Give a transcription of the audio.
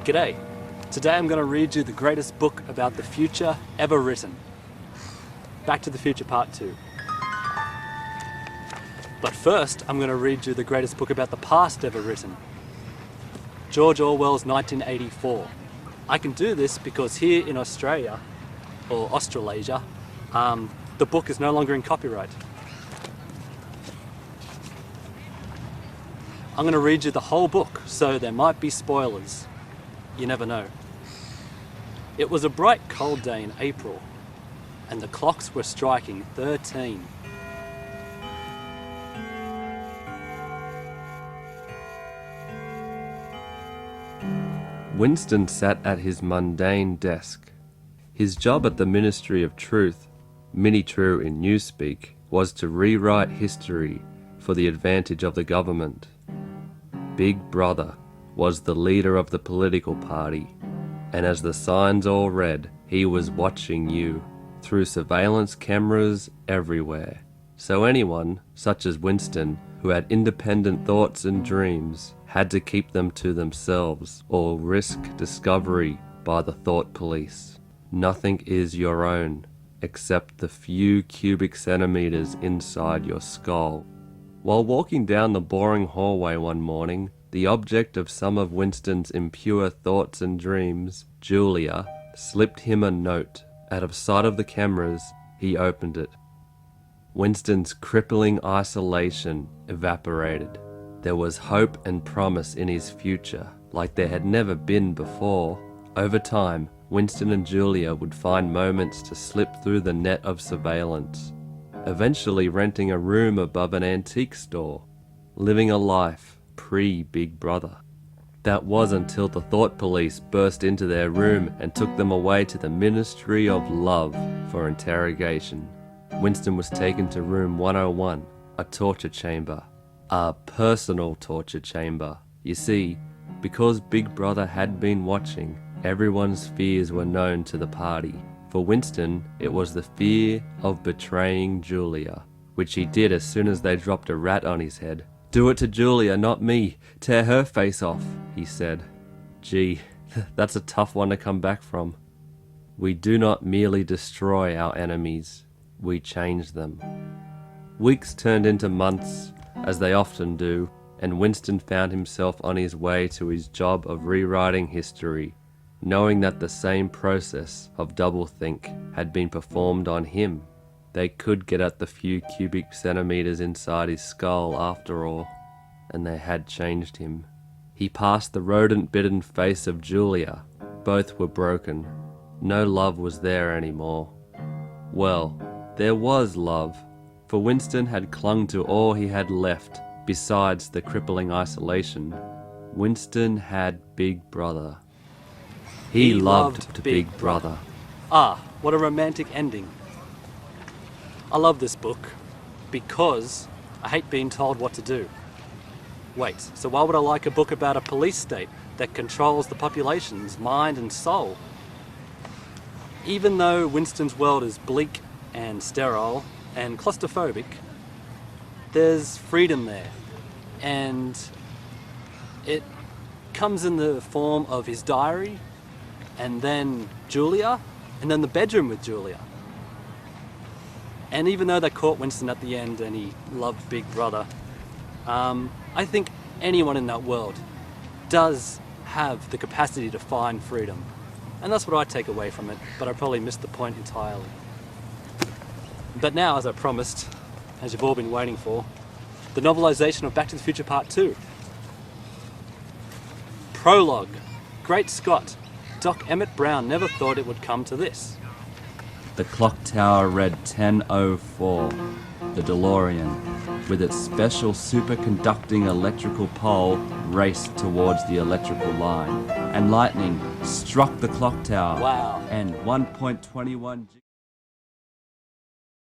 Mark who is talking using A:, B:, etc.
A: G'day. Today I'm going to read you the greatest book about the future ever written. Back to the Future Part 2. But first, I'm going to read you the greatest book about the past ever written. George Orwell's 1984. I can do this because here in Australia, or Australasia, the book is no longer in copyright. I'm going to read you the whole book, so there might be spoilers. You never know. It was a bright cold day in April, and the clocks were striking 13.
B: Winston sat at his mundane desk. His job at the Ministry of Truth, Mini-True in Newspeak, was to rewrite history for the advantage of the government. Big Brother was the leader of the political party, and as the signs all read, he was watching you through surveillance cameras everywhere. So anyone, such as Winston, who had independent thoughts and dreams, had to keep them to themselves or risk discovery by the thought police. Nothing is your own except the few cubic centimeters inside your skull. While walking down the boring hallway one morning, the object of some of Winston's impure thoughts and dreams, Julia, slipped him a note. Out of sight of the cameras, he opened it. Winston's crippling isolation evaporated. There was hope and promise in his future, like there had never been before. Over time, Winston and Julia would find moments to slip through the net of surveillance, eventually renting a room above an antique store, living a life pre-Big Brother. That was until the thought police burst into their room and took them away to the Ministry of Love for interrogation. Winston was taken to room 101, a torture chamber. A personal torture chamber. You see, because Big Brother had been watching, everyone's fears were known to the party. For Winston, it was the fear of betraying Julia, which he did as soon as they dropped a rat on his head. "Do it to Julia, not me. Tear her face off," he said. Gee, that's a tough one to come back from. We do not merely destroy our enemies, we change them. Weeks turned into months, as they often do, and Winston found himself on his way to his job of rewriting history, knowing that the same process of doublethink had been performed on him. They could get at the few cubic centimeters inside his skull after all, and they had changed him. He passed the rodent-bitten face of Julia. Both were broken. No love was there anymore. Well, there was love, for Winston had clung to all he had left besides the crippling isolation. Winston had Big Brother. He loved Big Brother.
A: Ah, what a romantic ending. I love this book because I hate being told what to do. Wait, so why would I like a book about a police state that controls the population's mind and soul? Even though Winston's world is bleak and sterile and claustrophobic, there's freedom there, and it comes in the form of his diary, and then Julia, and then the bedroom with Julia. And even though they caught Winston at the end and he loved Big Brother, I think anyone in that world does have the capacity to find freedom. And that's what I take away from it, but I probably missed the point entirely. But now, as I promised, as you've all been waiting for, the novelisation of Back to the Future Part 2. Prologue. Great Scott. Doc Emmett Brown never thought it would come to this.
C: The clock tower read 10:04. The DeLorean, with its special superconducting electrical pole, raced towards the electrical line, and lightning struck the clock tower.
A: Wow.
C: And 1.21